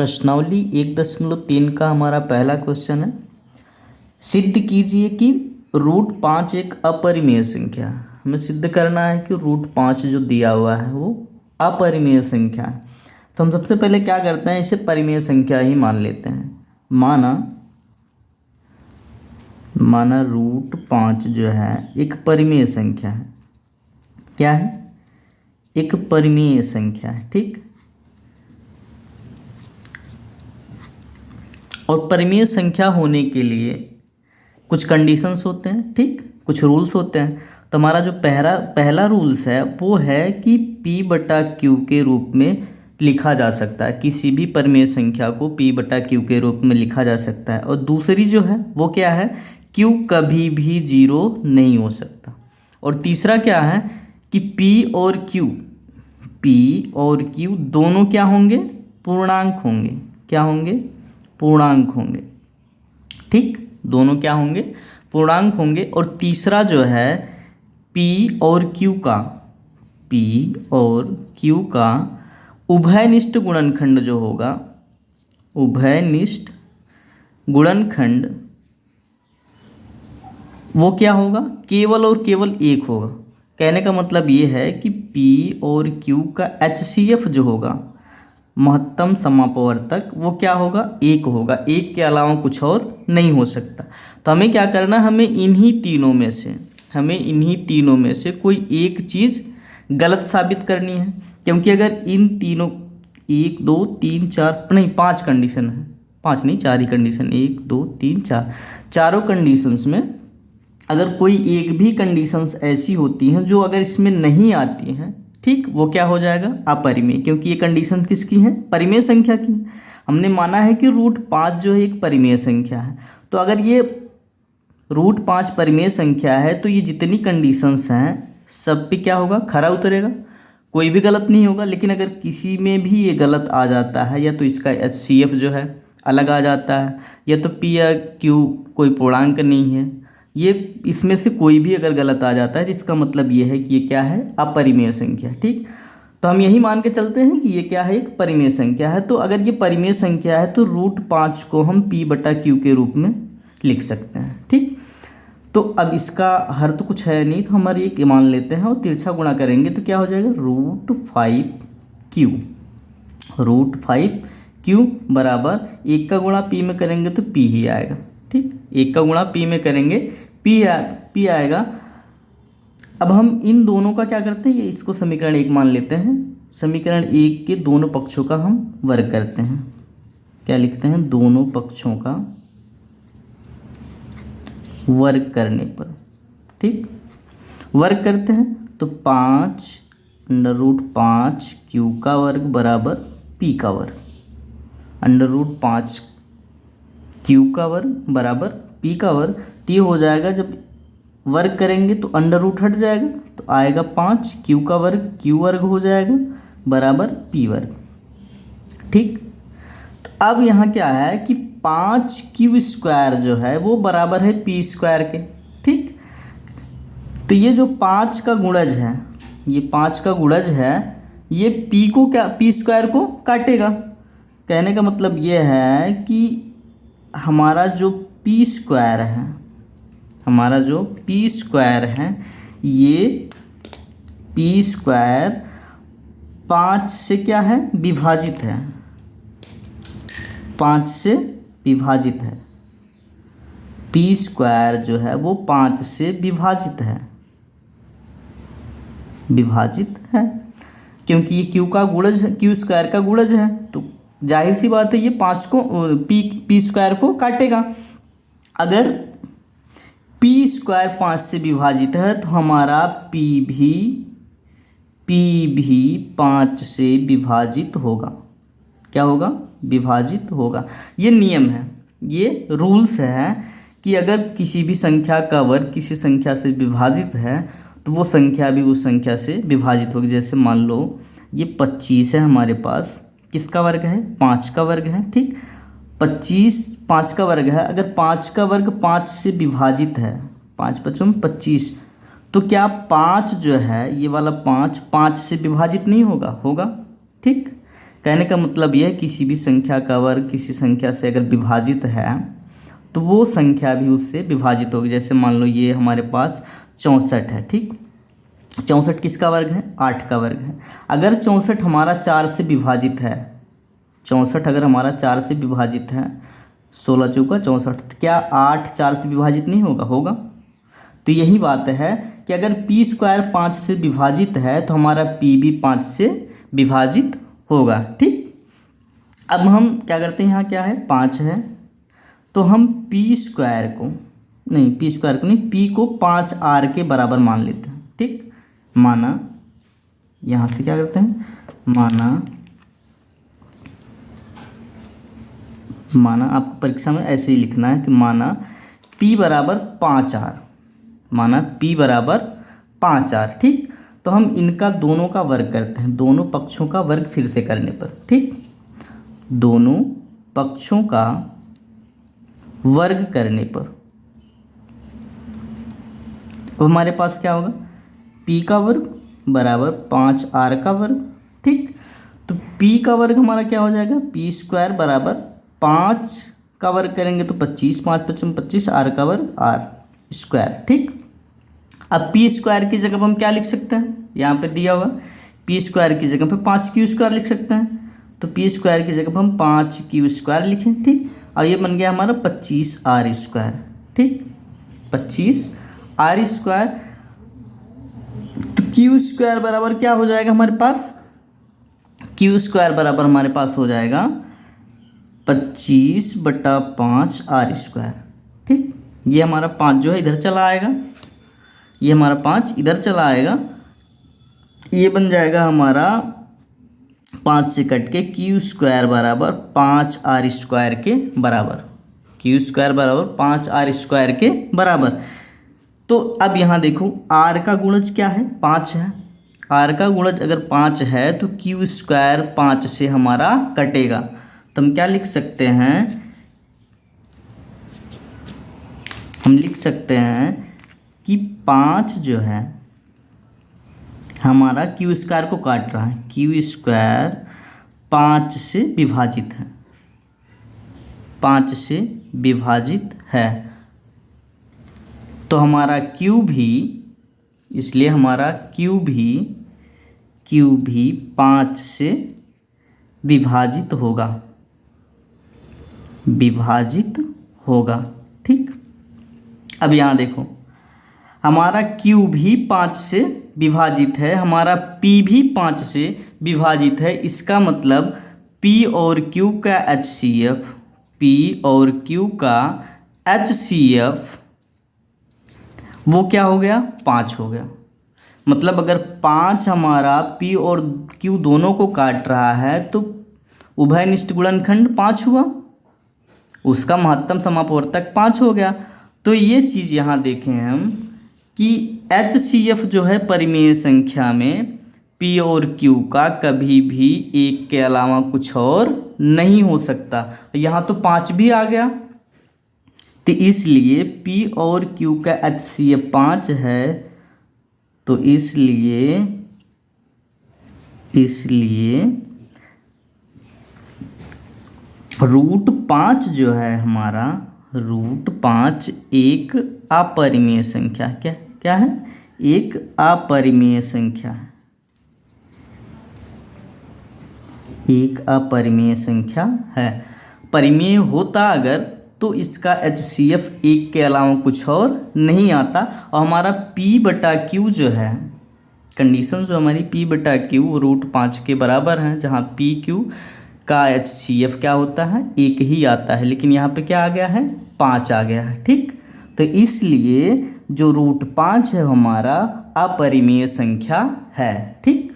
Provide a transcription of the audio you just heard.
प्रश्नावली 1.3 का हमारा पहला क्वेश्चन है। सिद्ध कीजिए कि √5 एक अपरिमेय संख्या है। हमें सिद्ध करना है कि √5 जो दिया हुआ है वो अपरिमेय संख्या है। तो हम सबसे पहले क्या करते हैं, इसे परिमेय संख्या ही मान लेते हैं। माना √5 जो है एक परिमेय संख्या है। क्या है? एक परिमेय संख्या है। ठीक, और परिमेय संख्या होने के लिए कुछ कंडीशंस होते हैं। ठीक, कुछ रूल्स होते हैं। तो हमारा जो पहला रूल्स है वो है कि P/Q के रूप में लिखा जा सकता है। किसी भी परिमेय संख्या को P/Q के रूप में लिखा जा सकता है। और दूसरी जो है वो क्या है, Q कभी भी 0 नहीं हो सकता। और तीसरा क्या है कि P और Q दोनों क्या होंगे, पूर्णांक होंगे। क्या होंगे? पूर्णांक होंगे। ठीक, दोनों क्या होंगे, पूर्णांक होंगे। और तीसरा जो है P और Q का उभयनिष्ठ गुणनखंड जो होगा, उभयनिष्ठ गुणनखंड वो क्या होगा, केवल और केवल एक होगा। कहने का मतलब ये है कि P और Q का HCF जो होगा, महत्तम समापवर्तक, वो क्या होगा, एक होगा। एक के अलावा कुछ और नहीं हो सकता। तो हमें क्या करना, हमें इन्हीं तीनों में से कोई एक चीज़ गलत साबित करनी है। क्योंकि अगर इन तीनों 1 2 3 4 नहीं 5 कंडीशन है, 5 नहीं 4 ही कंडीशन, 1 2 3 4 चारों कंडीशंस में अगर कोई एक भी कंडीशंस ऐसी होती हैं जो अगर इसमें नहीं आती हैं, ठीक, वो क्या हो जाएगा, अपरिमेय। क्योंकि ये कंडीशन किसकी है, परिमेय संख्या की। हमने माना है कि √5 जो है एक परिमेय संख्या है। तो अगर ये √5 परिमेय संख्या है तो ये जितनी कंडीशंस हैं सब पे क्या होगा, खरा उतरेगा, कोई भी गलत नहीं होगा। लेकिन अगर किसी में भी ये गलत आ जाता है, या तो इसका HCF जो है अलग आ जाता है, या तो P या Q कोई पूर्णांक नहीं है, ये इसमें से कोई भी अगर गलत आ जाता है तो इसका मतलब ये है कि ये क्या है, अपरिमेय संख्या। ठीक, तो हम यही मान के चलते हैं कि ये क्या है, एक परिमेय संख्या है। तो अगर ये परिमेय संख्या है तो √5 को हम P/Q के रूप में लिख सकते हैं। ठीक, तो अब इसका हर तो कुछ है नहीं, तो हमारे एक मान लेते हैं और तिरछा गुणा करेंगे तो क्या हो जाएगा, √5Q बराबर 1 का गुणा P में करेंगे तो P ही आएगा। ठीक, 1 का गुणा P में करेंगे P आएगा। अब हम इन दोनों का क्या करते हैं, ये इसको समीकरण 1 मान लेते हैं। समीकरण 1 के दोनों पक्षों का हम वर्ग करते हैं। क्या लिखते हैं, दोनों पक्षों का वर्ग करने पर, ठीक, वर्ग करते हैं तो 5 √5 Q का वर्ग बराबर P का वर्ग, √5 Q का वर्ग बराबर P का वर्ग। तो ये हो जाएगा, जब वर्ग करेंगे तो √ हट जाएगा तो आएगा 5, Q का वर्ग Q वर्ग हो जाएगा बराबर P वर्ग। ठीक, तो अब यहाँ क्या है कि 5Q² जो है वो बराबर है P² के। ठीक, तो ये जो 5 का गुणज है, ये P को क्या, P² को काटेगा। कहने का मतलब ये है कि हमारा जो P² है, ये P² 5 से क्या है, विभाजित है, 5 से विभाजित है। P² जो है वो 5 से विभाजित है, क्योंकि ये Q का गुणज है, Q² का गुणज है, तो जाहिर सी बात है ये 5 को P² को काटेगा। अगर P² 5 से विभाजित है तो हमारा P भी 5 से विभाजित होगा। क्या होगा, विभाजित होगा। ये नियम है, ये रूल्स है कि अगर किसी भी संख्या का वर्ग किसी संख्या से विभाजित है तो वो संख्या भी उस संख्या से विभाजित होगी। जैसे मान लो ये 25 है हमारे पास, किसका वर्ग है, 5 का वर्ग है। ठीक, 25 5 का वर्ग है। अगर 5 का वर्ग 5 से विभाजित है, 5 × 5 = 25, तो क्या 5 जो है, ये वाला 5 5 से विभाजित नहीं होगा, होगा। ठीक, कहने का मतलब यह है किसी भी संख्या का वर्ग किसी संख्या से अगर विभाजित है तो वो संख्या भी उससे विभाजित होगी। जैसे मान लो ये हमारे पास 64 है, ठीक। 64 किसका वर्ग है? 8 का वर्ग है। अगर 64 हमारा 4 से विभाजित है, 64 अगर हमारा 4 से विभाजित है, 16 चौका 64, तो क्या 8 4 से विभाजित नहीं होगा? होगा। तो यही बात है कि अगर पी स्क्वायर 5 से विभाजित है तो हमारा पी भी 5 से विभाजित होगा, ठीक। अब हम क्या करते हैं, यहाँ क्या है? 5 है, तो हम पी स्क्वायर को नहीं, पी को 5r के बराबर मान लेते हैं, ठीक। माना, यहाँ से क्या करते हैं, माना आपको परीक्षा में ऐसे ही लिखना है कि माना p बराबर 5r, माना p बराबर 5r, ठीक। तो हम इनका दोनों का वर्ग करते हैं, दोनों पक्षों का वर्ग फिर से करने पर, ठीक। दोनों पक्षों का वर्ग करने पर तो हमारे पास क्या होगा? p का वर्ग बराबर 5r का वर्ग, ठीक। तो p का वर्ग हमारा क्या हो जाएगा? पी स्क्वायर बराबर 5 का वर्ग करेंगे तो 25, 5 5 25, r का वर्ग r स्क्वायर, ठीक। अब पी स्क्वायर की जगह पर हम क्या लिख सकते हैं? यहाँ पे दिया हुआ पी स्क्वायर की जगह पर 5q स्क्वायर लिख सकते हैं, तो पी स्क्वायर की जगह पर हम 5q स्क्वायर लिखें, ठीक। और ये बन गया हमारा 25r स्क्वायर, ठीक, 25r स्क्वायर। तो q स्क्वायर बराबर क्या हो जाएगा हमारे पास? q स्क्वायर बराबर हमारे पास हो जाएगा 25/5r स्क्वायर, ठीक। ये हमारा 5 जो है इधर चला आएगा, ये हमारा 5 इधर चला आएगा, ये बन जाएगा हमारा 5 से कट के q स्क्वायर बराबर 5r स्क्वायर के बराबर, q स्क्वायर बराबर 5r स्क्वायर के बराबर। तो अब यहाँ देखो r का गुणज क्या है? 5 है। r का गुणज अगर 5 है तो q स्क्वायर 5 से हमारा कटेगा, तो हम क्या लिख सकते हैं? हम लिख सकते हैं कि 5 जो है हमारा q स्क्वायर को काट रहा है, q स्क्वायर 5 से विभाजित है, 5 से विभाजित है, तो हमारा q भी, इसलिए हमारा q भी 5 से विभाजित होगा, ठीक। अब यहाँ देखो हमारा q भी 5 से विभाजित है, हमारा p भी 5 से विभाजित है, इसका मतलब p और q का HCF वो क्या हो गया? 5 हो गया। मतलब अगर 5 हमारा p और q दोनों को काट रहा है तो उभयनिष्ठ गुणनखंड 5 हुआ, उसका महत्तम समापवर्तक 5 हो गया। तो ये चीज़ यहाँ देखें हम कि HCF जो है परिमेय संख्या में p और q का कभी भी 1 के अलावा कुछ और नहीं हो सकता। यहाँ तो 5 भी आ गया, तो इसलिए p और q का HCF 5 है, तो इसलिए √5 जो है हमारा, √5 एक अपरिमेय संख्या, क्या है? एक अपरिमेय संख्या है, एक अपरिमेय संख्या है। परिमेय होता अगर तो इसका HCF 1 के अलावा कुछ और नहीं आता, और हमारा p/q जो है, कंडीशन जो हमारी p/q √5 के बराबर है, जहाँ pq का HCF क्या होता है? 1 ही आता है, लेकिन यहाँ पे क्या आ गया है? 5 आ गया है, ठीक। तो इसलिए जो √5 है हमारा अपरिमेय संख्या है, ठीक।